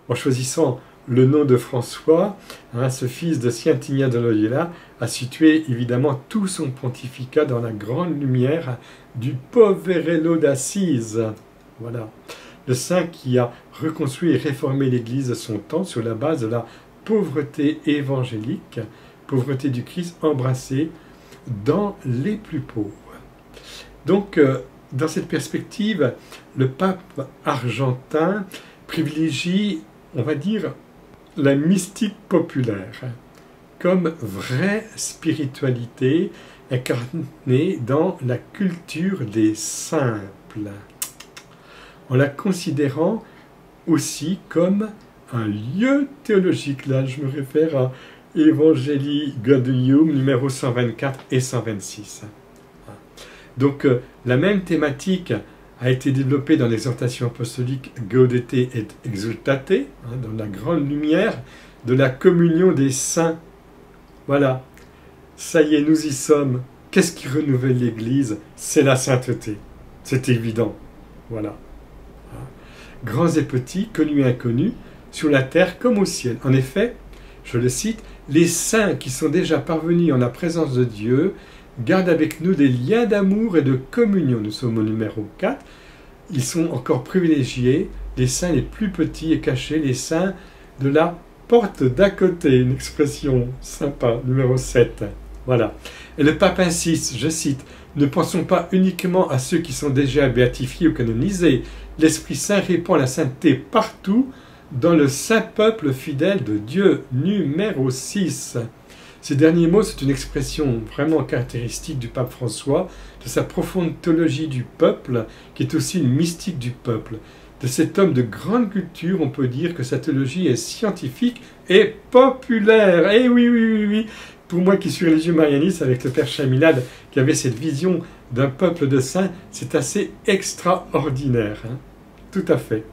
en choisissant le nom de François, hein, ce fils de Saint Ignat de Loyola, a situé évidemment tout son pontificat dans la grande lumière du Poverello d'Assise. Voilà. Le saint qui a reconstruit et réformé l'Église de son temps sur la base de la pauvreté évangélique, pauvreté du Christ embrassée dans les plus pauvres. Donc, dans cette perspective, le pape argentin privilégie, on va dire, la mystique populaire comme vraie spiritualité incarnée dans la culture des simples, en la considérant aussi comme un lieu théologique. Là, je me réfère à Evangelii Gaudium, numéro 124 et 126. Donc, la même thématique a été développée dans l'exhortation apostolique Gaudete et Exultate, hein, dans la grande lumière de la communion des saints. Voilà, ça y est, nous y sommes. Qu'est-ce qui renouvelle l'Église? C'est la sainteté, c'est évident. Voilà. Grands et petits, connus et inconnus, sur la terre comme au ciel. En effet, je le cite, les saints qui sont déjà parvenus en la présence de Dieu gardent avec nous des liens d'amour et de communion. Nous sommes au numéro 4. Ils sont encore privilégiés, les saints les plus petits et cachés, les saints de la porte d'à côté, une expression sympa, numéro 7. Voilà. Et le pape insiste, je cite, « Ne pensons pas uniquement à ceux qui sont déjà béatifiés ou canonisés. L'Esprit Saint répand la sainteté partout dans le saint peuple fidèle de Dieu. » Numéro 6. Ces derniers mots, c'est une expression vraiment caractéristique du pape François, de sa profonde théologie du peuple, qui est aussi une mystique du peuple. De cet homme de grande culture, on peut dire que sa théologie est scientifique et populaire. Eh oui, oui, oui, oui. Pour moi qui suis religieux marianiste, avec le père Chamilade, qui avait cette vision d'un peuple de saints, c'est assez extraordinaire. Hein. Tout à fait.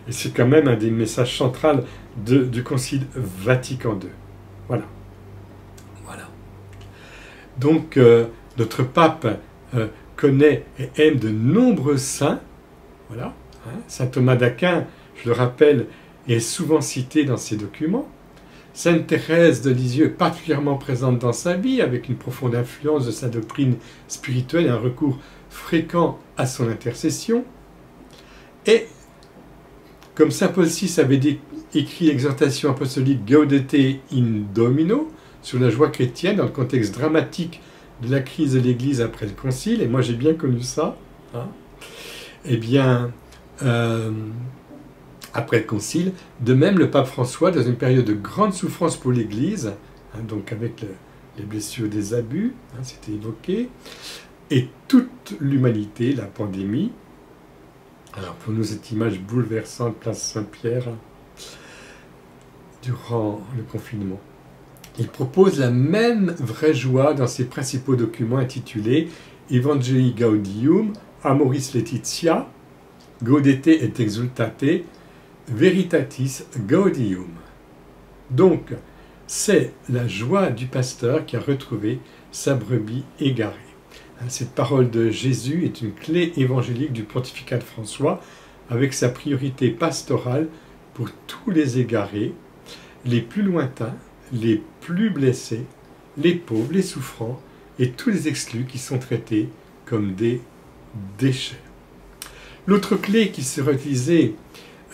Et c'est quand même un des messages centraux du Concile Vatican II. Voilà. Voilà. Donc, notre pape connaît et aime de nombreux saints. Voilà. Hein. Saint Thomas d'Aquin, je le rappelle, est souvent cité dans ses documents. Sainte Thérèse de Lisieux, particulièrement présente dans sa vie, avec une profonde influence de sa doctrine spirituelle et un recours fréquent à son intercession. Et, comme saint Paul VI avait écrit l'exhortation apostolique Gaudete in Domino, sur la joie chrétienne dans le contexte dramatique de la crise de l'Église après le Concile, et moi j'ai bien connu ça, hein, eh bien, après le Concile, de même le pape François, dans une période de grande souffrance pour l'Église, hein, donc avec les blessures des abus, hein, c'était évoqué, et toute l'humanité, la pandémie. Alors pour nous, cette image bouleversante, place Saint-Pierre, durant le confinement. Il propose la même vraie joie dans ses principaux documents intitulés Evangelii Gaudium, Amoris Laetitia, Gaudete et Exultate, Veritatis Gaudium. Donc, c'est la joie du pasteur qui a retrouvé sa brebis égarée. Cette parole de Jésus est une clé évangélique du pontificat de François, avec sa priorité pastorale pour tous les égarés, les plus lointains, les plus blessés, les pauvres, les souffrants et tous les exclus qui sont traités comme des déchets. L'autre clé qui sera utilisée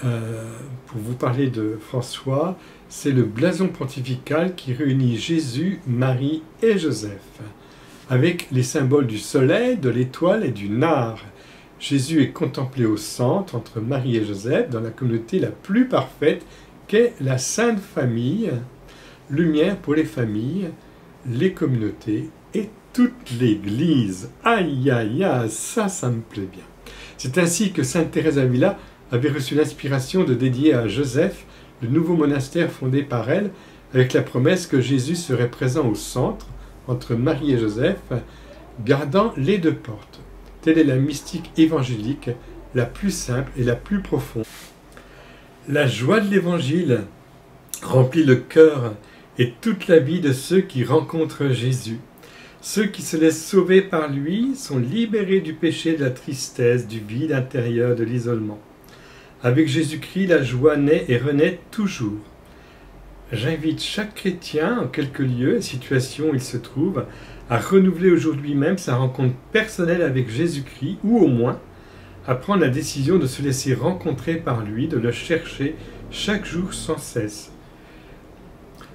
pour vous parler de François, c'est le blason pontifical qui réunit Jésus, Marie et Joseph, avec les symboles du soleil, de l'étoile et du nard. Jésus est contemplé au centre, entre Marie et Joseph, dans la communauté la plus parfaite qu'est la Sainte Famille, lumière pour les familles, les communautés et toute l'Église. Aïe, aïe, aïe, ça me plaît bien. C'est ainsi que Sainte Thérèse d'Avila avait reçu l'inspiration de dédier à Joseph le nouveau monastère fondé par elle, avec la promesse que Jésus serait présent au centre, entre Marie et Joseph, gardant les deux portes. Telle est la mystique évangélique la plus simple et la plus profonde. La joie de l'Évangile remplit le cœur et toute la vie de ceux qui rencontrent Jésus. Ceux qui se laissent sauver par lui sont libérés du péché, de la tristesse, du vide intérieur, de l'isolement. Avec Jésus-Christ, la joie naît et renaît toujours. J'invite chaque chrétien, en quelque lieu et situation où il se trouve, à renouveler aujourd'hui même sa rencontre personnelle avec Jésus-Christ, ou au moins à prendre la décision de se laisser rencontrer par lui, de le chercher chaque jour sans cesse.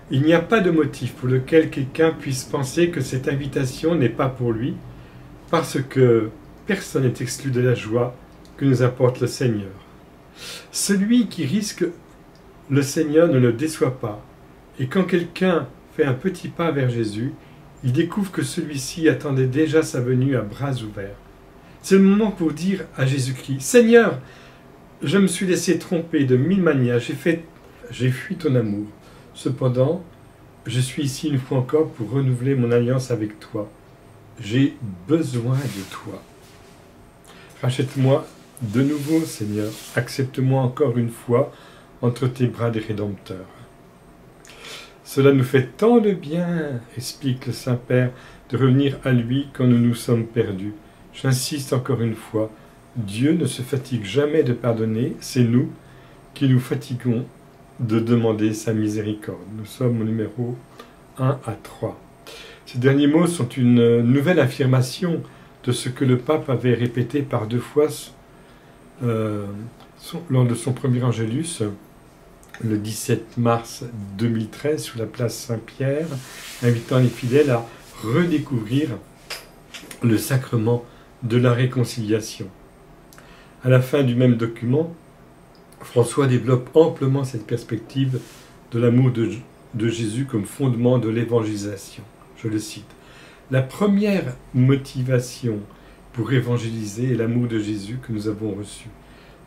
Il n'y a pas de motif pour lequel quelqu'un puisse penser que cette invitation n'est pas pour lui, parce que personne n'est exclu de la joie que nous apporte le Seigneur. Celui qui risque le Seigneur ne le déçoit pas, et quand quelqu'un fait un petit pas vers Jésus, il découvre que celui-ci attendait déjà sa venue à bras ouverts. C'est le moment pour dire à Jésus-Christ, « Seigneur, je me suis laissé tromper de 1000 manières, j'ai fui ton amour. Cependant, je suis ici une fois encore pour renouveler mon alliance avec toi. J'ai besoin de toi. Rachète-moi de nouveau, Seigneur. Accepte-moi encore une fois entre tes bras des rédempteurs. » Cela nous fait tant de bien, explique le Saint-Père, de revenir à lui quand nous nous sommes perdus. J'insiste encore une fois, Dieu ne se fatigue jamais de pardonner, c'est nous qui nous fatiguons de demander sa miséricorde. Nous sommes au numéro 1 à 3. Ces derniers mots sont une nouvelle affirmation de ce que le pape avait répété par 2 fois lors de son premier Angélus, le 17 mars 2013, sous la place Saint-Pierre, invitant les fidèles à redécouvrir le sacrement de la réconciliation. À la fin du même document, François développe amplement cette perspective de l'amour de Jésus comme fondement de l'évangélisation. Je le cite. « La première motivation pour évangéliser est l'amour de Jésus que nous avons reçu,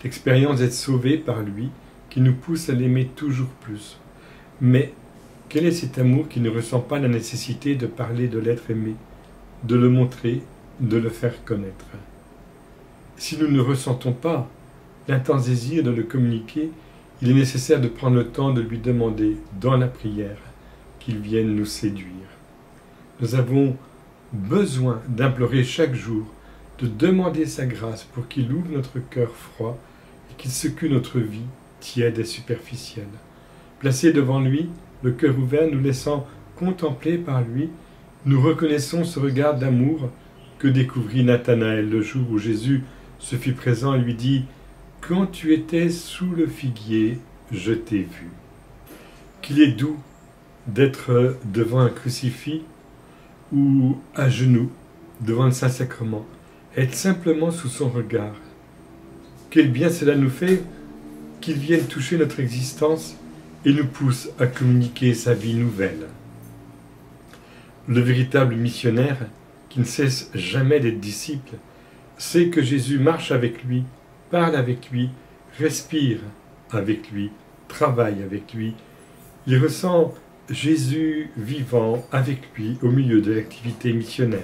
l'expérience d'être sauvés par lui qui nous pousse à l'aimer toujours plus. Mais quel est cet amour qui ne ressent pas la nécessité de parler de l'être aimé, de le montrer, de le faire connaître? Si nous ne ressentons pas l'intense désir de le communiquer, il est nécessaire de prendre le temps de lui demander, dans la prière, qu'il vienne nous séduire. Nous avons besoin d'implorer chaque jour, de demander sa grâce pour qu'il ouvre notre cœur froid et qu'il secoue notre vie tiède et superficielle. Placés devant lui, le cœur ouvert, nous laissant contempler par lui, nous reconnaissons ce regard d'amour que découvrit Nathanaël le jour où Jésus se fit présent et lui dit « Quand tu étais sous le figuier, je t'ai vu. » Qu'il est doux d'être devant un crucifix ou à genoux devant le Saint-Sacrement, être simplement sous son regard. Quel bien cela nous fait qu'il vienne toucher notre existence et nous pousse à communiquer sa vie nouvelle. Le véritable missionnaire, qui ne cesse jamais d'être disciple, sait que Jésus marche avec lui, parle avec lui, respire avec lui, travaille avec lui. Il ressent Jésus vivant avec lui au milieu de l'activité missionnaire.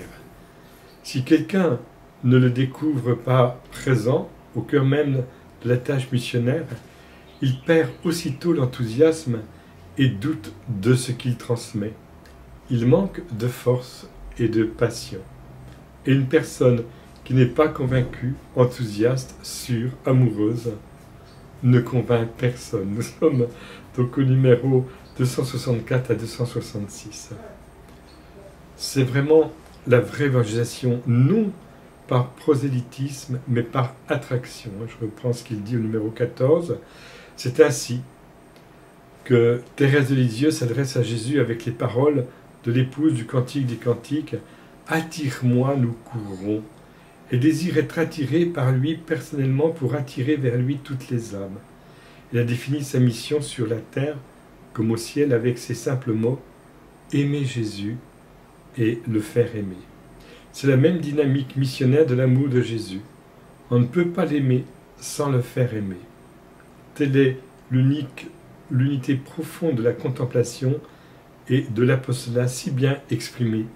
Si quelqu'un ne le découvre pas présent au cœur même de la tâche missionnaire, il perd aussitôt l'enthousiasme et doute de ce qu'il transmet. Il manque de force et de passion. Et une personne qui n'est pas convaincue, enthousiaste, sûre, amoureuse, ne convainc personne. Nous sommes donc au numéro 264 à 266. C'est vraiment la vraie évangélisation, non par prosélytisme, mais par attraction. Je reprends ce qu'il dit au numéro 14. C'est ainsi que Thérèse de Lisieux s'adresse à Jésus avec les paroles de l'épouse du Cantique des Cantiques « Attire-moi, nous courrons » et désire être attirée par lui personnellement pour attirer vers lui toutes les âmes. Elle a défini sa mission sur la terre comme au ciel avec ces simples mots « Aimer Jésus et le faire aimer ». C'est la même dynamique missionnaire de l'amour de Jésus. On ne peut pas l'aimer sans le faire aimer. Telle est l'unité profonde de la contemplation et de l'apostolat si bien exprimée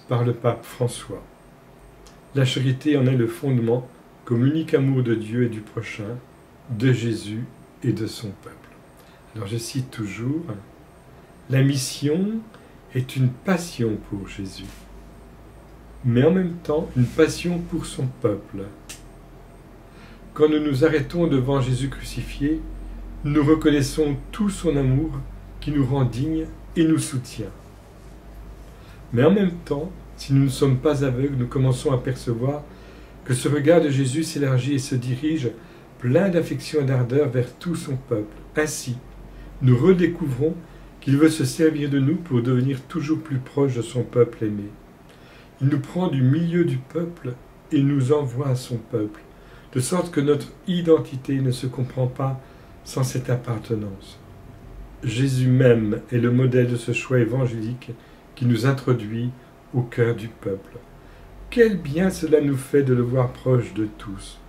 par le pape François. La charité en est le fondement comme unique amour de Dieu et du prochain, de Jésus et de son peuple. Alors je cite toujours, « La mission est une passion pour Jésus, mais en même temps une passion pour son peuple. quand nous nous arrêtons devant Jésus crucifié, nous reconnaissons tout son amour qui nous rend dignes et nous soutient. Mais en même temps, si nous ne sommes pas aveugles, nous commençons à percevoir que ce regard de Jésus s'élargit et se dirige plein d'affection et d'ardeur vers tout son peuple. Ainsi, nous redécouvrons qu'il veut se servir de nous pour devenir toujours plus proche de son peuple aimé. Il nous prend du milieu du peuple et nous envoie à son peuple, de sorte que notre identité ne se comprend pas sans cette appartenance. Jésus même est le modèle de ce choix évangélique qui nous introduit au cœur du peuple. Quel bien cela nous fait de le voir proche de tous.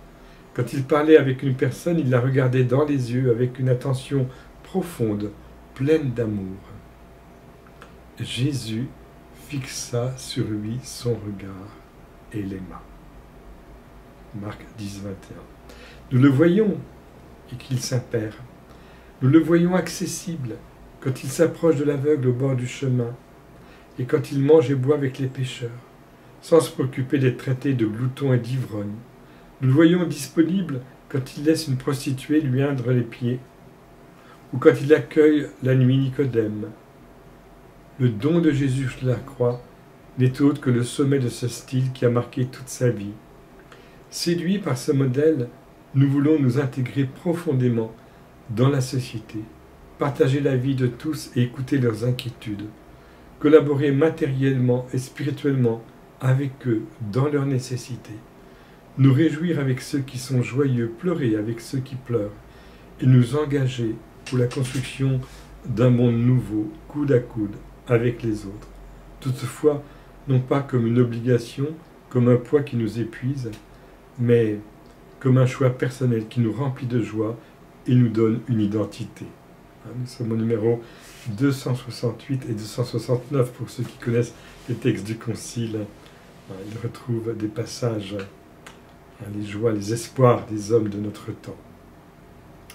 Quand il parlait avec une personne, il la regardait dans les yeux avec une attention profonde, pleine d'amour. Jésus fixa sur lui son regard et l'aima. Marc 10, 21. Nous le voyons, et qu'il s'impère. Nous le voyons accessible quand il s'approche de l'aveugle au bord du chemin et quand il mange et boit avec les pécheurs, sans se préoccuper d'être traité de glouton et d'ivrogne. Nous le voyons disponible quand il laisse une prostituée lui oindre les pieds ou quand il accueille la nuit Nicodème. Le don de Jésus sur la croix n'est autre que le sommet de ce style qui a marqué toute sa vie. Séduits par ce modèle, nous voulons nous intégrer profondément dans la société, partager la vie de tous et écouter leurs inquiétudes, collaborer matériellement et spirituellement avec eux dans leurs nécessités, nous réjouir avec ceux qui sont joyeux, pleurer avec ceux qui pleurent, et nous engager pour la construction d'un monde nouveau, coude à coude, avec les autres. Toutefois, non pas comme une obligation, comme un poids qui nous épuise, mais comme un choix personnel qui nous remplit de joie et nous donne une identité. Nous sommes au numéro 268 et 269 pour ceux qui connaissent les textes du Concile. Ils retrouvent des passages, les joies, les espoirs des hommes de notre temps,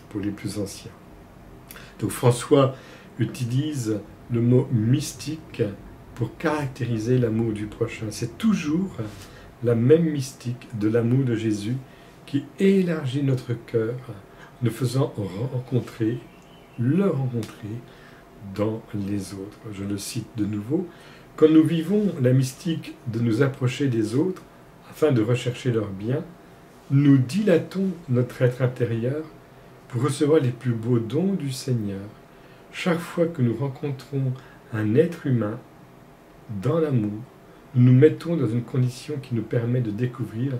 pour les plus anciens. Donc François utilise le mot mystique pour caractériser l'amour du prochain. C'est toujours la même mystique de l'amour de Jésus qui élargit notre cœur, nous faisant le rencontrer dans les autres. Je le cite de nouveau. Quand nous vivons la mystique de nous approcher des autres afin de rechercher leur bien, nous dilatons notre être intérieur pour recevoir les plus beaux dons du Seigneur. Chaque fois que nous rencontrons un être humain dans l'amour, nous nous mettons dans une condition qui nous permet de découvrir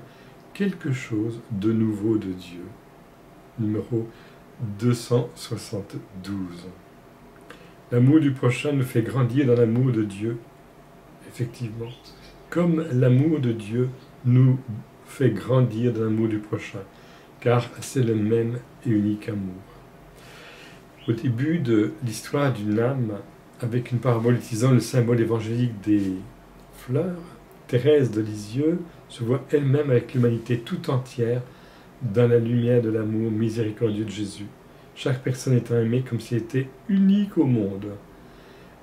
quelque chose de nouveau de Dieu. Numéro 272. L'amour du prochain nous fait grandir dans l'amour de Dieu, effectivement, comme l'amour de Dieu nous fait grandir dans l'amour du prochain, car c'est le même et unique amour. Au début de l'histoire d'une âme, avec une parabole utilisant le symbole évangélique des fleurs, Thérèse de Lisieux se voit elle-même avec l'humanité tout entière dans la lumière de l'amour miséricordieux de Jésus. Chaque personne étant aimée comme si elle était unique au monde.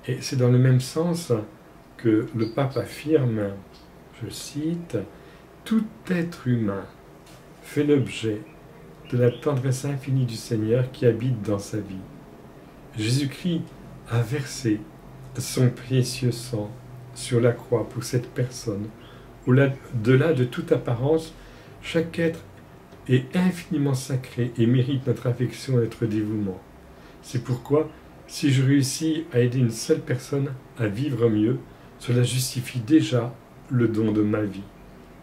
Et c'est dans le même sens que le pape affirme, je cite, « Tout être humain fait l'objet de la tendresse infinie du Seigneur qui habite dans sa vie. Jésus-Christ a versé son précieux sang sur la croix pour cette personne. Au-delà de toute apparence, chaque être est infiniment sacré et mérite notre affection et notre dévouement. C'est pourquoi, si je réussis à aider une seule personne à vivre mieux, cela justifie déjà le don de ma vie.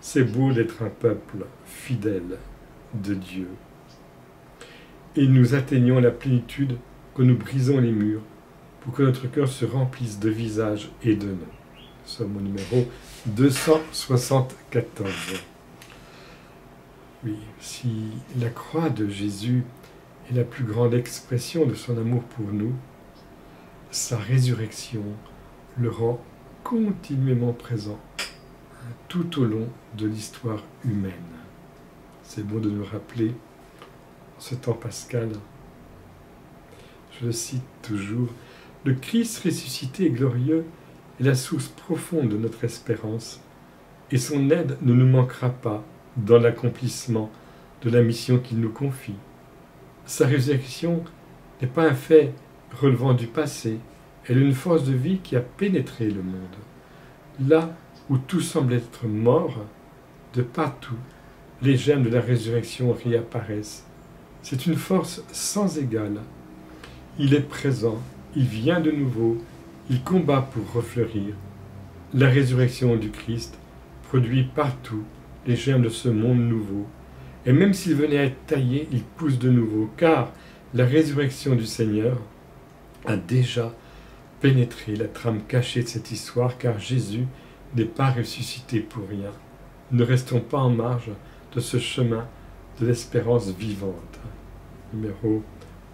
C'est beau d'être un peuple fidèle de Dieu. Et nous atteignons la plénitude que nous brisons les murs pour que notre cœur se remplisse de visages et de noms. Nous sommes au numéro 274. Oui, si la croix de Jésus est la plus grande expression de son amour pour nous, sa résurrection le rend continuellement présent tout au long de l'histoire humaine. C'est bon de nous rappeler, en ce temps pascal, je le cite toujours, « Le Christ ressuscité et glorieux est la source profonde de notre espérance, et son aide ne nous manquera pas dans l'accomplissement de la mission qu'il nous confie. Sa résurrection n'est pas un fait relevant du passé, elle est une force de vie qui a pénétré le monde. Là où tout semble être mort, de partout, les germes de la résurrection réapparaissent. C'est une force sans égale. Il est présent, il vient de nouveau, il combat pour refleurir. La résurrection du Christ produit partout les germes de ce monde nouveau. Et même s'il venait à être taillé, il pousse de nouveau, car la résurrection du Seigneur a déjà pénétré la trame cachée de cette histoire, car Jésus n'est pas ressuscité pour rien. Ne restons pas en marge de ce chemin de l'espérance vivante. Numéro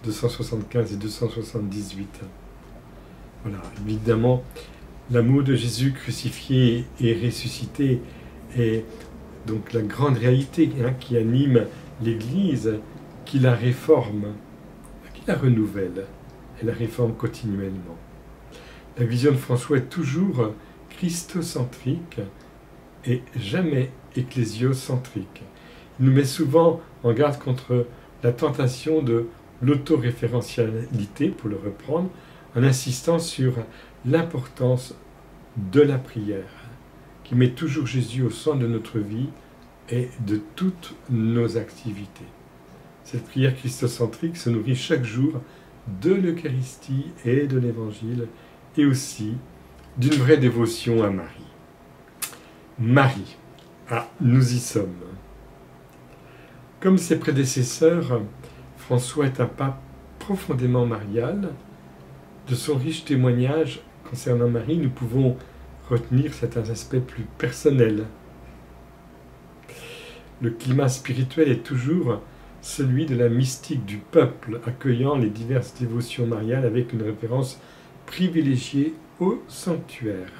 275 et 278. Voilà, évidemment, l'amour de Jésus crucifié et ressuscité est donc la grande réalité qui anime l'Église, qui la réforme, qui la renouvelle et la réforme continuellement. La vision de François est toujours christocentrique et jamais ecclésiocentrique. Il nous met souvent en garde contre la tentation de l'autoréférentialité, pour le reprendre, en insistant sur l'importance de la prière, qui met toujours Jésus au centre de notre vie et de toutes nos activités. Cette prière christocentrique se nourrit chaque jour de l'Eucharistie et de l'Évangile, et aussi d'une vraie dévotion à Marie. Marie, nous y sommes. Comme ses prédécesseurs, François est un pape profondément marial. De son riche témoignage concernant Marie, nous pouvons retenir certains aspects plus personnels. Le climat spirituel est toujours celui de la mystique du peuple, accueillant les diverses dévotions mariales avec une référence privilégiée au sanctuaire.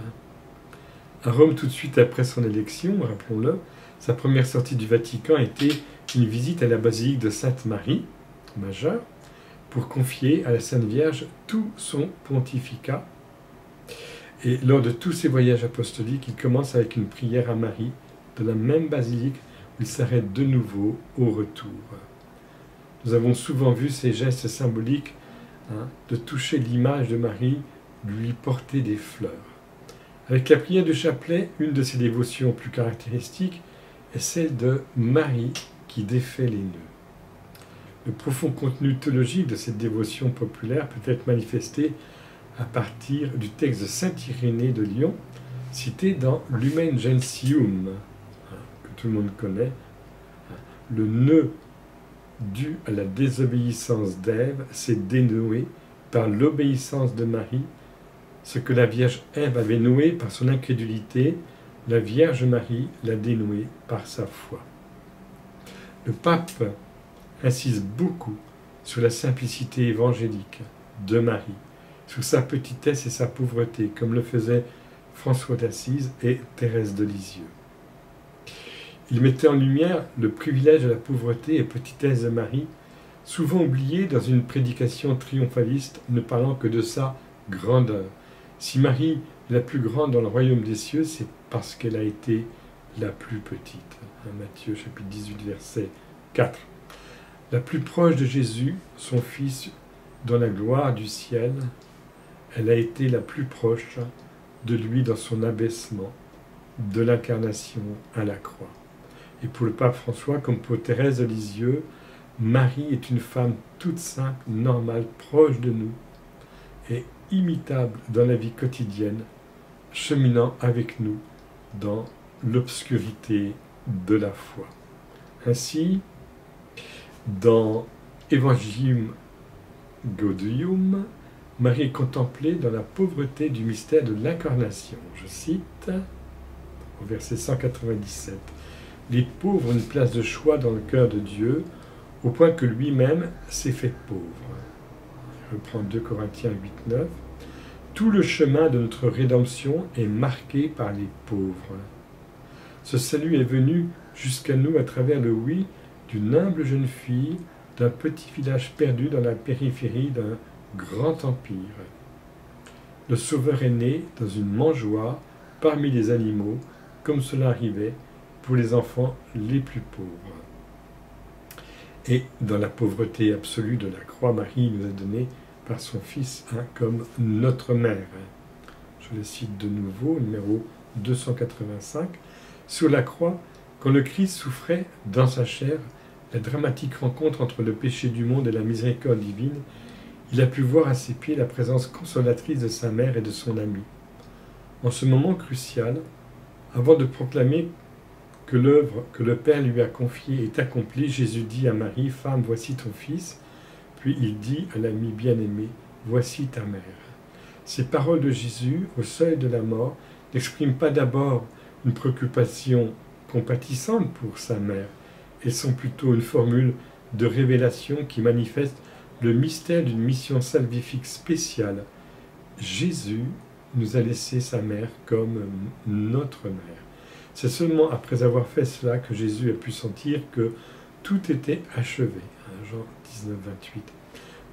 À Rome, tout de suite après son élection, rappelons-le, sa première sortie du Vatican était une visite à la basilique de Sainte-Marie, majeure, pour confier à la Sainte Vierge tout son pontificat. Et lors de tous ses voyages apostoliques, il commence avec une prière à Marie de la même basilique où il s'arrête de nouveau au retour. Nous avons souvent vu ces gestes symboliques de toucher l'image de Marie, lui porter des fleurs. Avec la prière du chapelet, une de ses dévotions plus caractéristiques est celle de Marie qui défait les nœuds. Le profond contenu théologique de cette dévotion populaire peut être manifesté à partir du texte de saint Irénée de Lyon, cité dans Lumen Gentium, que tout le monde connaît. Le nœud dû à la désobéissance d'Ève s'est dénoué par l'obéissance de Marie. Ce que la Vierge Ève avait noué par son incrédulité, la Vierge Marie l'a dénoué par sa foi. Le pape insiste beaucoup sur la simplicité évangélique de Marie, sur sa petitesse et sa pauvreté, comme le faisaient François d'Assise et Thérèse de Lisieux. Il mettait en lumière le privilège de la pauvreté et petitesse de Marie, souvent oublié dans une prédication triomphaliste ne parlant que de sa grandeur. Si Marie est la plus grande dans le royaume des cieux, c'est parce qu'elle a été la plus petite. Matthieu chapitre 18, verset 4. La plus proche de Jésus, son Fils, dans la gloire du ciel, elle a été la plus proche de lui dans son abaissement, de l'incarnation à la croix. Et pour le pape François, comme pour Thérèse de Lisieux, Marie est une femme toute simple, normale, proche de nous, et imitable dans la vie quotidienne, cheminant avec nous dans l'obscurité de la foi. Ainsi, dans Evangelium Gaudium, Marie est contemplée dans la pauvreté du mystère de l'incarnation. Je cite au verset 197. Les pauvres ont une place de choix dans le cœur de Dieu, au point que lui-même s'est fait pauvre. Je reprends 2 Corinthiens 8, 9. Tout le chemin de notre rédemption est marqué par les pauvres. Ce salut est venu jusqu'à nous à travers le oui d'une humble jeune fille d'un petit village perdu dans la périphérie d'un grand empire. Le Sauveur est né dans une mangeoire parmi les animaux, comme cela arrivait pour les enfants les plus pauvres. Et dans la pauvreté absolue de la croix, Marie nous a donné par son Fils comme notre mère. Je le cite de nouveau, numéro 285. Sur la croix, quand le Christ souffrait dans sa chair la dramatique rencontre entre le péché du monde et la miséricorde divine, il a pu voir à ses pieds la présence consolatrice de sa mère et de son ami. En ce moment crucial, avant de proclamer que l'œuvre que le Père lui a confiée est accomplie, Jésus dit à Marie, « Femme, voici ton fils », puis il dit à l'ami bien-aimé, « Voici ta mère ». Ces paroles de Jésus, au seuil de la mort, n'expriment pas d'abord une préoccupation compatissante pour sa mère. Elles sont plutôt une formule de révélation qui manifeste le mystère d'une mission salvifique spéciale. Jésus nous a laissé sa mère comme notre mère. C'est seulement après avoir fait cela que Jésus a pu sentir que tout était achevé. Jean 19, 28.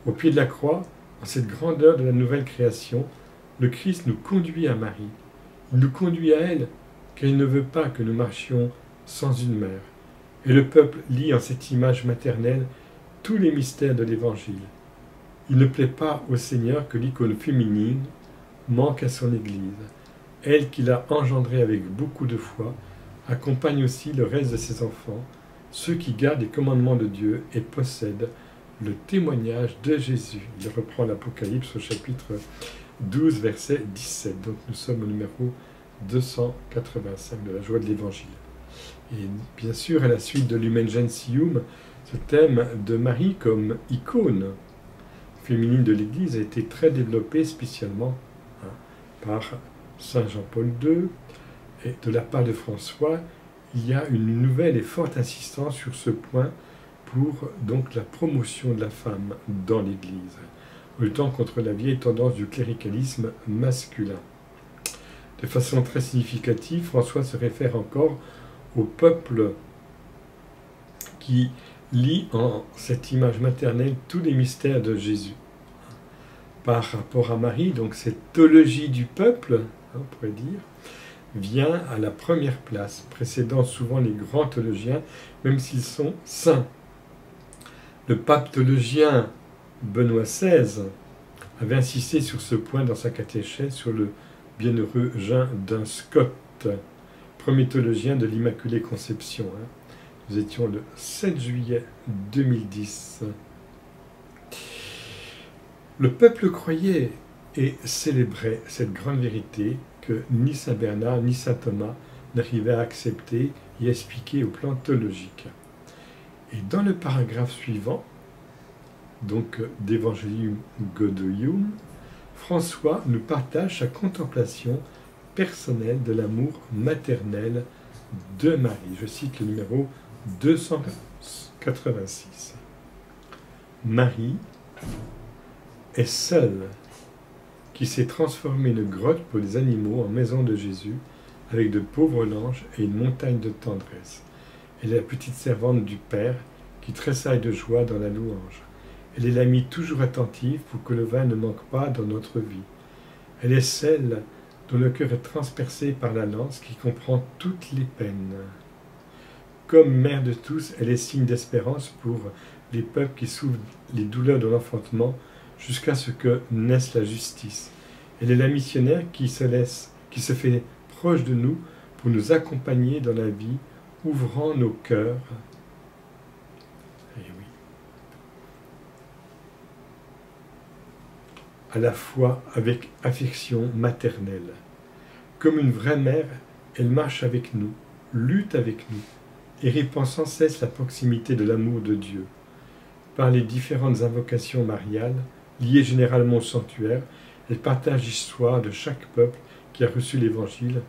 Au pied de la croix, en cette grandeur de la nouvelle création, le Christ nous conduit à Marie. Il nous conduit à elle, car il ne veut pas que nous marchions sans une mère. Et le peuple lit en cette image maternelle tous les mystères de l'Évangile. Il ne plaît pas au Seigneur que l'icône féminine manque à son Église. Elle, qui l'a engendrée avec beaucoup de foi, accompagne aussi le reste de ses enfants, ceux qui gardent les commandements de Dieu et possèdent le témoignage de Jésus. Il reprend l'Apocalypse au chapitre 12, verset 17. Donc nous sommes au numéro 285 de la joie de l'Évangile. Et bien sûr, à la suite de Lumen Gentium, ce thème de Marie comme icône féminine de l'Église a été très développé spécialement par Saint Jean-Paul II, et de la part de François, il y a une nouvelle et forte insistance sur ce point pour donc la promotion de la femme dans l'Église, luttant contre la vieille tendance du cléricalisme masculin. De façon très significative, François se réfère encore au peuple qui lit en cette image maternelle tous les mystères de Jésus. Par rapport à Marie, donc cette théologie du peuple, on pourrait dire, vient à la première place, précédant souvent les grands théologiens, même s'ils sont saints. Le pape théologien Benoît XVI avait insisté sur ce point dans sa catéchèse sur le bienheureux Jean d'un Scott, premier théologien de l'Immaculée Conception. Nous étions le 7 juillet 2010. Le peuple croyait et célébrait cette grande vérité que ni saint Bernard ni saint Thomas n'arrivaient à accepter et expliquer au plan théologique. Et dans le paragraphe suivant, donc d'Evangelium Gaudium, François nous partage sa contemplation personnelle de l'amour maternel de Marie. Je cite le numéro 286. Marie est seule qui s'est transformée une grotte pour les animaux en maison de Jésus, avec de pauvres langes et une montagne de tendresse. Elle est la petite servante du Père qui tressaille de joie dans la louange. Elle est l'amie toujours attentive pour que le vin ne manque pas dans notre vie. Elle est celle dont le cœur est transpercé par la lance qui comprend toutes les peines. Comme mère de tous, elle est signe d'espérance pour les peuples qui souffrent les douleurs de l'enfantement jusqu'à ce que naisse la justice. Elle est la missionnaire qui se fait proche de nous pour nous accompagner dans la vie, ouvrant nos cœurs. Et oui. À la fois avec affection maternelle. Comme une vraie mère, elle marche avec nous, lutte avec nous, et répand sans cesse la proximité de l'amour de Dieu. Par les différentes invocations mariales, liées généralement au sanctuaire, elle partage l'histoire de chaque peuple qui a reçu l'Évangile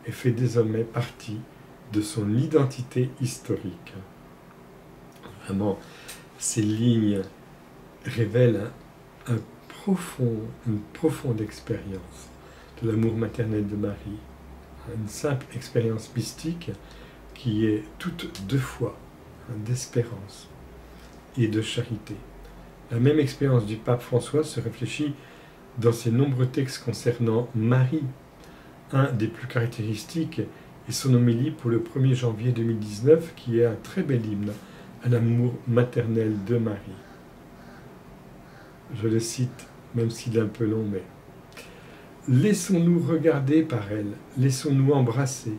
et fait désormais partie de son identité historique. Vraiment, ces lignes révèlent une profonde expérience de l'amour maternel de Marie, une simple expérience mystique qui est toute de foi, d'espérance et de charité. La même expérience du pape François se réfléchit dans ses nombreux textes concernant Marie. Un des plus caractéristiques est son homélie pour le 1er janvier 2019, qui est un très bel hymne à l'amour maternel de Marie. Je le cite, même s'il est un peu long, mais laissons-nous regarder par elle, laissons-nous embrasser,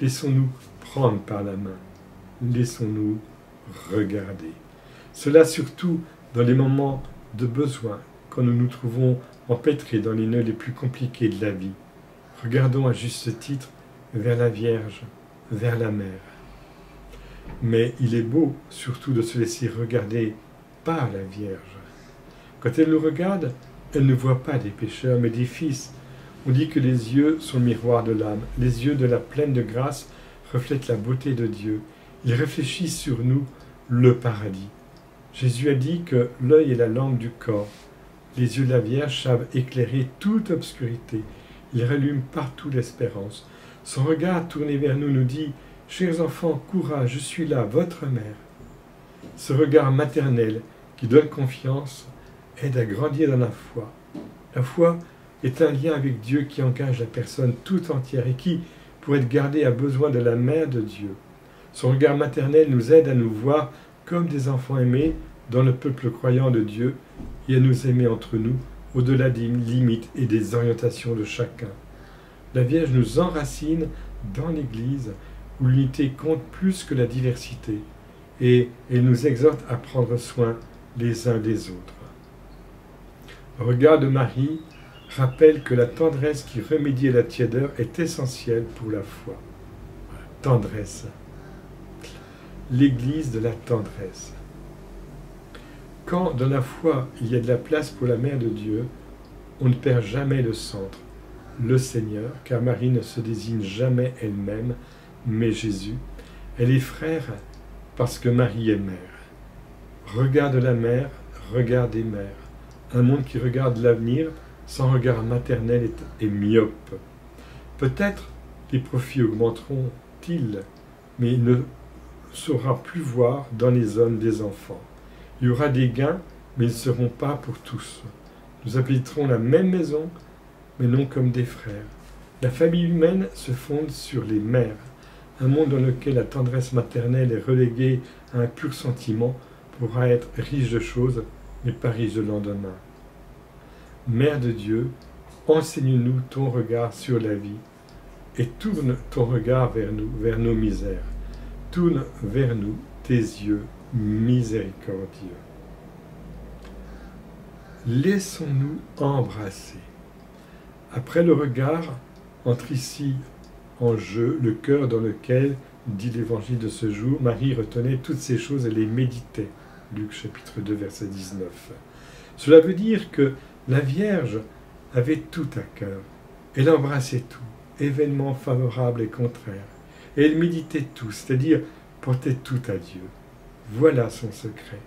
laissons-nous prendre par la main, laissons-nous regarder. Cela surtout dans les moments de besoin, quand nous nous trouvons empêtrés dans les nœuds les plus compliqués de la vie. Regardons à juste titre vers la Vierge, vers la Mère. Mais il est beau surtout de se laisser regarder par la Vierge. Quand elle nous regarde, elle ne voit pas des pécheurs, mais des fils. On dit que les yeux sont le miroir de l'âme. Les yeux de la pleine de grâce reflètent la beauté de Dieu. Ils réfléchissent sur nous le paradis. Jésus a dit que l'œil est la lampe du corps. Les yeux de la Vierge savent éclairer toute obscurité. Ils rallument partout l'espérance. Son regard tourné vers nous nous dit « Chers enfants, courage, je suis là, votre mère ». Ce regard maternel qui donne confiance aide à grandir dans la foi. La foi est un lien avec Dieu qui engage la personne tout entière et qui, pour être gardée, a besoin de la mère de Dieu. Son regard maternel nous aide à nous voir comme des enfants aimés dans le peuple croyant de Dieu et à nous aimer entre nous au-delà des limites et des orientations de chacun. La Vierge nous enracine dans l'Église où l'unité compte plus que la diversité et elle nous exhorte à prendre soin les uns des autres. Le regard de Marie rappelle que la tendresse qui remédie à la tiédeur est essentielle pour la foi. Tendresse. L'Église de la tendresse. Quand dans la foi il y a de la place pour la Mère de Dieu, on ne perd jamais le centre, le Seigneur, car Marie ne se désigne jamais elle-même, mais Jésus. Elle est frère parce que Marie est mère. Regard de la mère, regard des mères. Un monde qui regarde l'avenir sans regard maternel est myope. Peut-être les profits augmenteront-ils, mais il ne saura plus voir dans les hommes des enfants. Il y aura des gains, mais ils ne seront pas pour tous. Nous habiterons la même maison, mais non comme des frères. La famille humaine se fonde sur les mères. Un monde dans lequel la tendresse maternelle est reléguée à un pur sentiment pourra être riche de choses, mais pas riche de lendemain. Mère de Dieu, enseigne-nous ton regard sur la vie et tourne ton regard vers nous, vers nos misères. Tourne vers nous tes yeux miséricordieux. Laissons-nous embrasser. Après le regard, entre ici en jeu le cœur dans lequel, dit l'évangile de ce jour, Marie retenait toutes ces choses et les méditait. Luc chapitre 2, verset 19. Cela veut dire que la Vierge avait tout à cœur. Elle embrassait tout, événements favorables et contraires. Et elle méditait tout, c'est-à-dire portait tout à Dieu. Voilà son secret.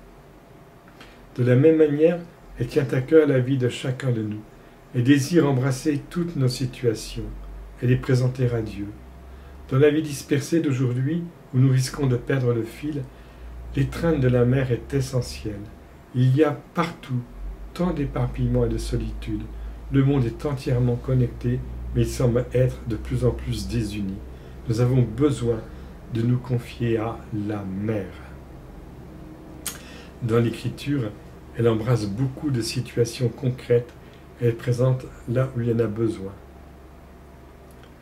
De la même manière, elle tient à cœur la vie de chacun de nous. Elle désire embrasser toutes nos situations et les présenter à Dieu. Dans la vie dispersée d'aujourd'hui, où nous risquons de perdre le fil, l'étreinte de la mère est essentielle. Il y a partout tant d'éparpillement et de solitude. Le monde est entièrement connecté, mais il semble être de plus en plus désuni. Nous avons besoin de nous confier à la mère. Dans l'Écriture, elle embrasse beaucoup de situations concrètes et elle est présente là où il y en a besoin.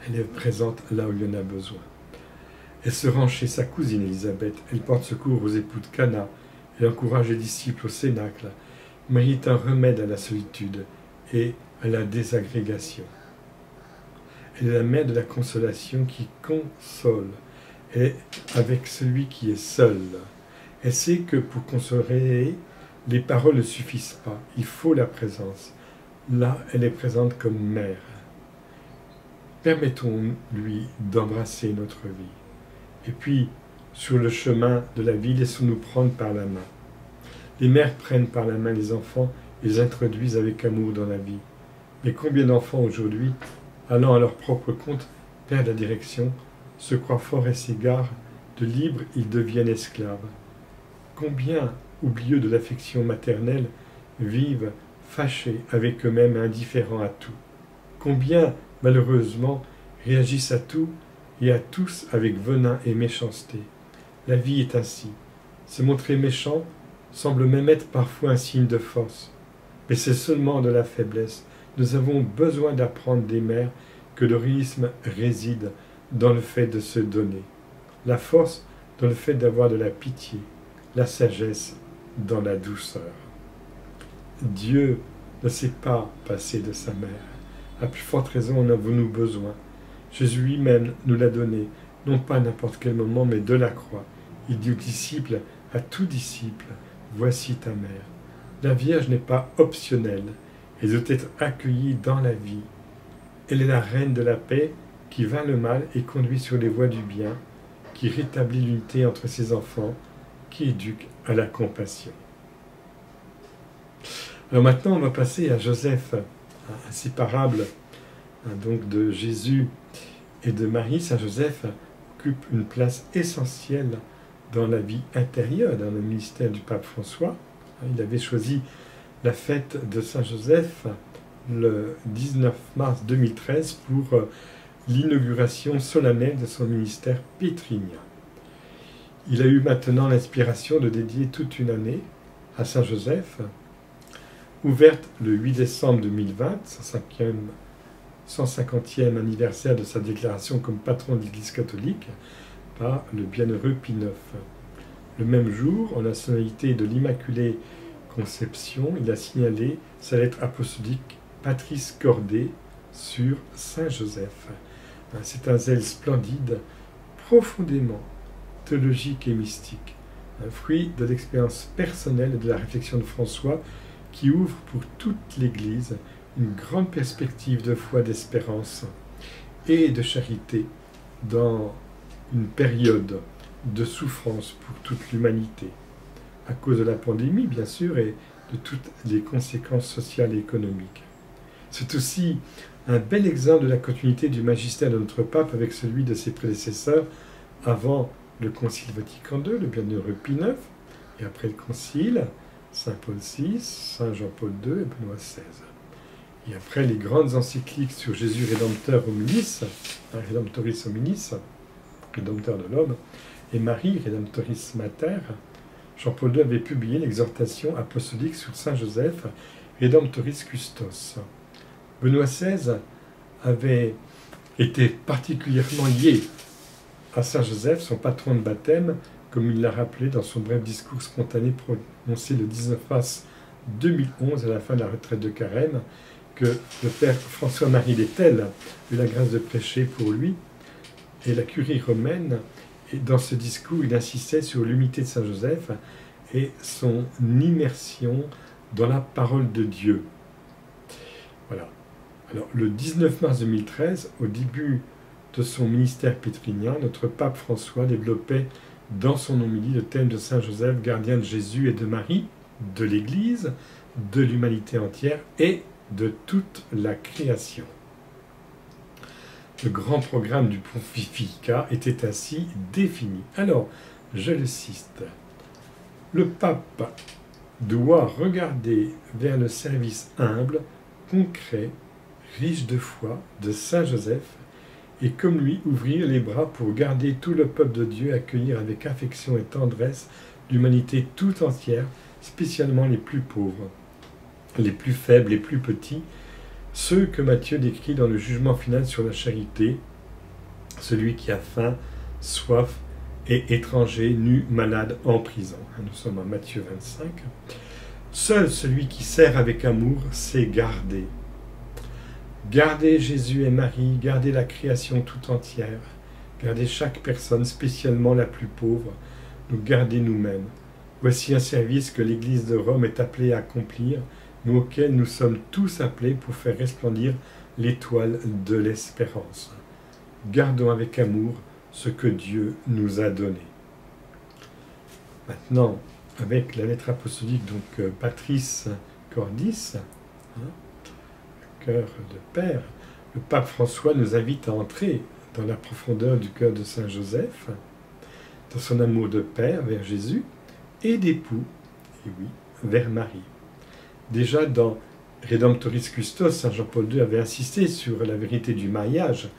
Elle est présente là où il y en a besoin. Elle se rend chez sa cousine Élisabeth. Elle porte secours aux époux de Cana. Elle encourage les disciples au cénacle. Marie est un remède à la solitude et à la désagrégation. Elle est la mère de la consolation qui console. Elle est avec celui qui est seul. Elle sait que pour consoler, les paroles ne suffisent pas. Il faut la présence. Là, elle est présente comme mère. Permettons-lui d'embrasser notre vie. Et puis, sur le chemin de la vie, laissons-nous prendre par la main. Les mères prennent par la main les enfants et les introduisent avec amour dans la vie. Mais combien d'enfants aujourd'hui, allant à leur propre compte, perdent la direction, se croient forts et s'égarent, de libres ils deviennent esclaves. Combien, oublieux de l'affection maternelle, vivent fâchés avec eux-mêmes et indifférents à tout. Combien, malheureusement, réagissent à tout et à tous avec venin et méchanceté. La vie est ainsi. Se montrer méchant semble même être parfois un signe de force. Mais c'est seulement de la faiblesse. Nous avons besoin d'apprendre des mères que l'héroïsme réside dans le fait de se donner, la force dans le fait d'avoir de la pitié, la sagesse dans la douceur. Dieu ne s'est pas passé de sa mère. À plus forte raison en avons-nous besoin. Jésus lui-même nous l'a donné, non pas à n'importe quel moment, mais de la croix. Il dit aux disciples, à tout disciple, voici ta mère. La Vierge n'est pas optionnelle, elle doit être accueillie dans la vie. Elle est la reine de la paix qui vainc le mal et conduit sur les voies du bien, qui rétablit l'unité entre ses enfants, qui éduque à la compassion. Alors maintenant, on va passer à Joseph, inséparable donc de Jésus et de Marie. Saint Joseph occupe une place essentielle dans la vie intérieure, dans le ministère du pape François. Il avait choisi la fête de Saint Joseph le 19 mars 2013 pour l'inauguration solennelle de son ministère pétrinien. Il a eu maintenant l'inspiration de dédier toute une année à Saint Joseph, ouverte le 8 décembre 2020, 150e anniversaire de sa déclaration comme patron de l'Église catholique par le bienheureux Pie IX. Le même jour, en la solennité de l'Immaculée Conception, il a signalé sa lettre apostolique Patris Cordée sur Saint Joseph. C'est un zèle splendide, profondément théologique et mystique, un fruit de l'expérience personnelle et de la réflexion de François qui ouvre pour toute l'Église une grande perspective de foi, d'espérance et de charité dans une période de souffrance pour toute l'humanité, à cause de la pandémie bien sûr et de toutes les conséquences sociales et économiques. C'est aussi un bel exemple de la continuité du magistère de notre pape avec celui de ses prédécesseurs avant le Concile Vatican II, le bienheureux Pie IX, et après le Concile, Saint Paul VI, Saint Jean-Paul II et Benoît XVI. Et après les grandes encycliques sur Jésus Rédempteur Hominis, Redemptoris Hominis, Rédempteur de l'homme, et Marie Redemptoris Mater, Jean-Paul II avait publié l'exhortation apostolique sur Saint Joseph, Redemptoris Custos. Benoît XVI avait été particulièrement lié à Saint Joseph, son patron de baptême, comme il l'a rappelé dans son bref discours spontané prononcé le 19 mars 2011 à la fin de la retraite de Carême, que le père François-Marie Lettel a eu la grâce de prêcher pour lui, et la curie romaine. Et dans ce discours, il insistait sur l'unité de Saint Joseph et son immersion dans la parole de Dieu. Voilà. Alors, le 19 mars 2013, au début de son ministère pétrinien, notre pape François développait dans son homélie le thème de Saint Joseph, gardien de Jésus et de Marie, de l'Église, de l'humanité entière et de toute la création. Le grand programme du pontificat était ainsi défini. Alors, je le cite, le pape doit regarder vers le service humble, concret, riche de foi de Saint Joseph, et comme lui ouvrir les bras pour garder tout le peuple de Dieu, accueillir avec affection et tendresse l'humanité tout entière, spécialement les plus pauvres, les plus faibles, les plus petits, ceux que Matthieu décrit dans le jugement final sur la charité, celui qui a faim, soif et étranger, nu, malade, en prison. Nous sommes en Matthieu 25. Seul celui qui sert avec amour sait garder. Gardez Jésus et Marie, gardez la création tout entière, gardez chaque personne, spécialement la plus pauvre, nous garder nous-mêmes. Voici un service que l'Église de Rome est appelée à accomplir, mais auquel nous sommes tous appelés pour faire resplendir l'étoile de l'espérance. Gardons avec amour ce que Dieu nous a donné. Maintenant, avec la lettre apostolique, donc Patris Cordis, cœur de Père, le pape François nous invite à entrer dans la profondeur du cœur de Saint Joseph, dans son amour de Père vers Jésus, et d'époux, et oui, vers Marie. Déjà dans Redemptoris Custos, Saint Jean-Paul II avait insisté sur la vérité du mariage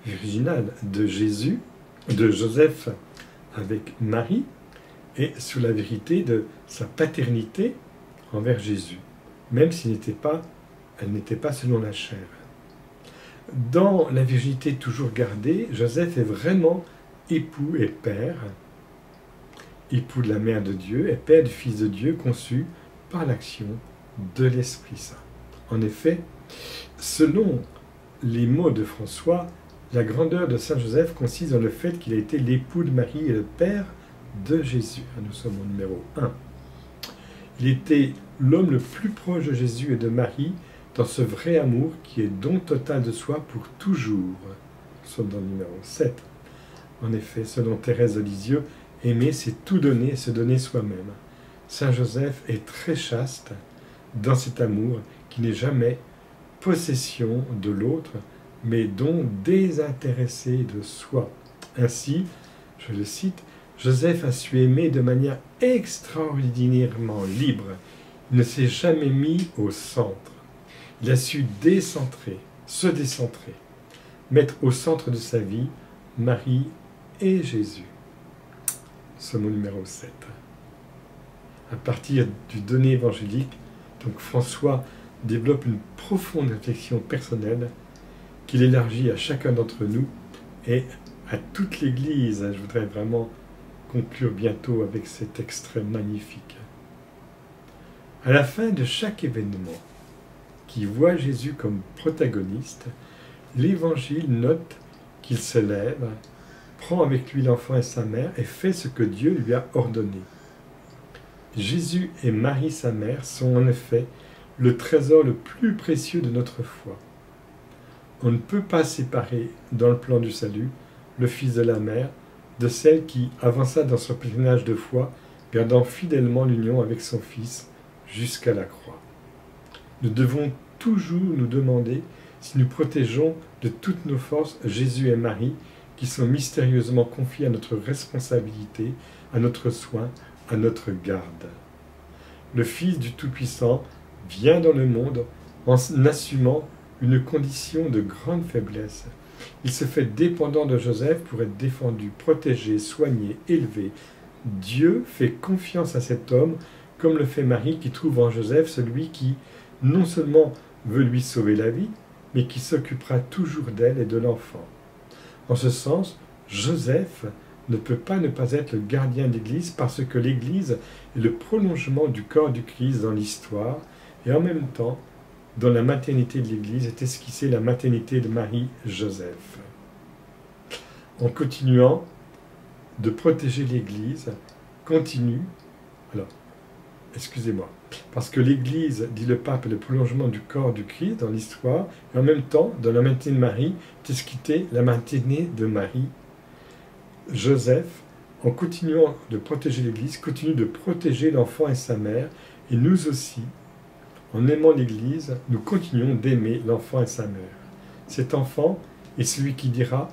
virginal de Jésus, de Joseph avec Marie, et sur la vérité de sa paternité envers Jésus, même si elle n'était pas selon la chair. Dans la virginité toujours gardée, Joseph est vraiment époux et père, époux de la mère de Dieu et père du Fils de Dieu conçu par l'action de l'Esprit Saint. En effet, selon les mots de François, la grandeur de Saint Joseph consiste dans le fait qu'il a été l'époux de Marie et le père de Jésus. Nous sommes au numéro 1. Il était l'homme le plus proche de Jésus et de Marie dans ce vrai amour qui est don total de soi pour toujours. Nous sommes dans le numéro 7. En effet, selon Thérèse de Lisieux, aimer, c'est tout donner et se donner soi-même. Saint Joseph est très chaste dans cet amour qui n'est jamais possession de l'autre, mais don désintéressé de soi. Ainsi, je le cite, Joseph a su aimer de manière extraordinairement libre. Il ne s'est jamais mis au centre. Il a su se décentrer, mettre au centre de sa vie Marie et Jésus. Nous sommes au numéro 7. À partir du donné évangélique, donc François développe une profonde réflexion personnelle qu'il élargit à chacun d'entre nous et à toute l'Église. Je voudrais vraiment conclure bientôt avec cet extrait magnifique. À la fin de chaque événement qui voit Jésus comme protagoniste, l'Évangile note qu'il se lève, prend avec lui l'enfant et sa mère et fait ce que Dieu lui a ordonné. Jésus et Marie, sa mère, sont en effet le trésor le plus précieux de notre foi. On ne peut pas séparer dans le plan du salut le Fils de la mère de celle qui avança dans son pèlerinage de foi, gardant fidèlement l'union avec son Fils jusqu'à la croix. Nous devons toujours nous demander si nous protégeons de toutes nos forces Jésus et Marie, qui sont mystérieusement confiés à notre responsabilité, à notre soin, à notre garde. Le Fils du Tout-Puissant vient dans le monde en assumant une condition de grande faiblesse. Il se fait dépendant de Joseph pour être défendu, protégé, soigné, élevé. Dieu fait confiance à cet homme, comme le fait Marie qui trouve en Joseph celui qui, non seulement veut lui sauver la vie, mais qui s'occupera toujours d'elle et de l'enfant. En ce sens, Joseph ne peut pas ne pas être le gardien de l'Église parce que l'Église est le prolongement du corps du Christ dans l'histoire et en même temps, dans la maternité de l'Église, est esquissée la maternité de Marie-Joseph. En continuant de protéger l'Église, parce que l'Église, dit le pape, est le prolongement du corps du Christ dans l'histoire, et en même temps, dans la maternité de Marie, est esquissée la maternité de Marie. Joseph, en continuant de protéger l'Église, continue de protéger l'enfant et sa mère, et nous aussi, en aimant l'Église, nous continuons d'aimer l'enfant et sa mère. Cet enfant est celui qui dira,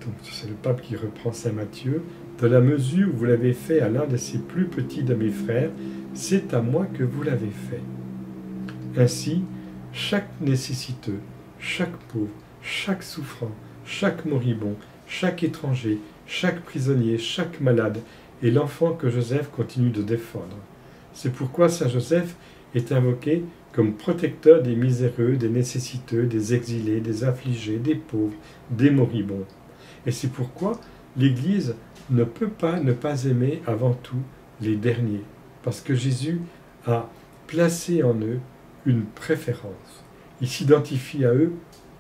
donc c'est le pape qui reprend Saint Matthieu, de la mesure où vous l'avez fait à l'un de ces plus petits de mes frères, c'est à moi que vous l'avez fait. Ainsi, chaque nécessiteux, chaque pauvre, chaque souffrant, chaque moribond, chaque étranger, chaque prisonnier, chaque malade est l'enfant que Joseph continue de défendre. C'est pourquoi Saint Joseph est invoqué comme protecteur des miséreux, des nécessiteux, des exilés, des affligés, des pauvres, des moribonds. Et c'est pourquoi l'Église ne peut pas ne pas aimer avant tout les derniers, parce que Jésus a placé en eux une préférence. Il s'identifie à eux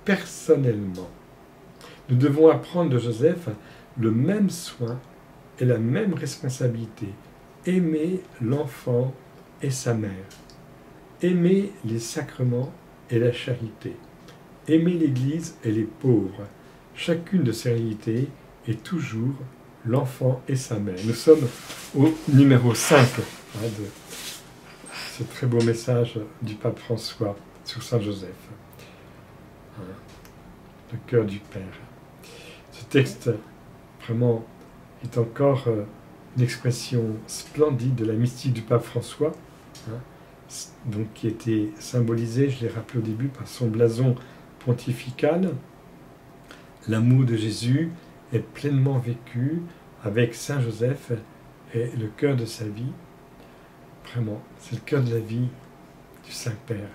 personnellement. Nous devons apprendre de Joseph le même soin et la même responsabilité. Aimer l'enfant et sa mère. Aimer les sacrements et la charité. Aimer l'Église et les pauvres. Chacune de ces réalités est toujours l'enfant et sa mère. Nous sommes au numéro 5 de ce très beau message du pape François sur Saint Joseph. Le cœur du Père. Ce texte, vraiment, est encore une expression splendide de la mystique du pape François, donc qui était symbolisée, je l'ai rappelé au début, par son blason pontifical. L'amour de Jésus est pleinement vécu avec Saint Joseph est le cœur de sa vie. Vraiment, c'est le cœur de la vie du Saint-Père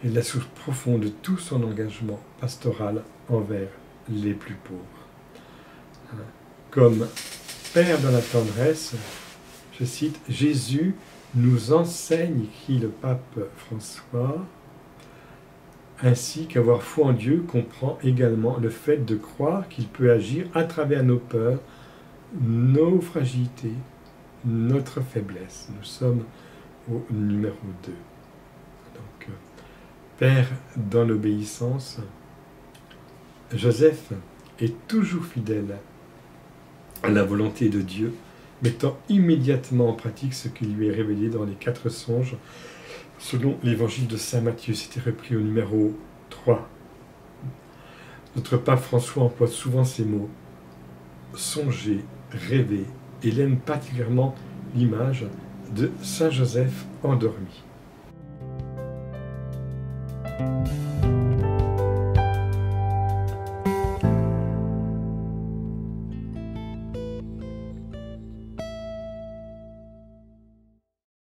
et la source profonde de tout son engagement pastoral envers les plus pauvres. Comme Père dans la tendresse, je cite, « Jésus nous enseigne, écrit le pape François, ainsi qu'avoir foi en Dieu comprend également le fait de croire qu'il peut agir à travers nos peurs, nos fragilités, notre faiblesse. » Nous sommes au numéro 2. Donc, Père dans l'obéissance, Joseph est toujours fidèle à la volonté de Dieu, mettant immédiatement en pratique ce qui lui est révélé dans les 4 songes, selon l'évangile de saint Matthieu. C'était repris au numéro 3. Notre pape François emploie souvent ces mots, songer, rêver, et il aime particulièrement l'image de Saint Joseph endormi.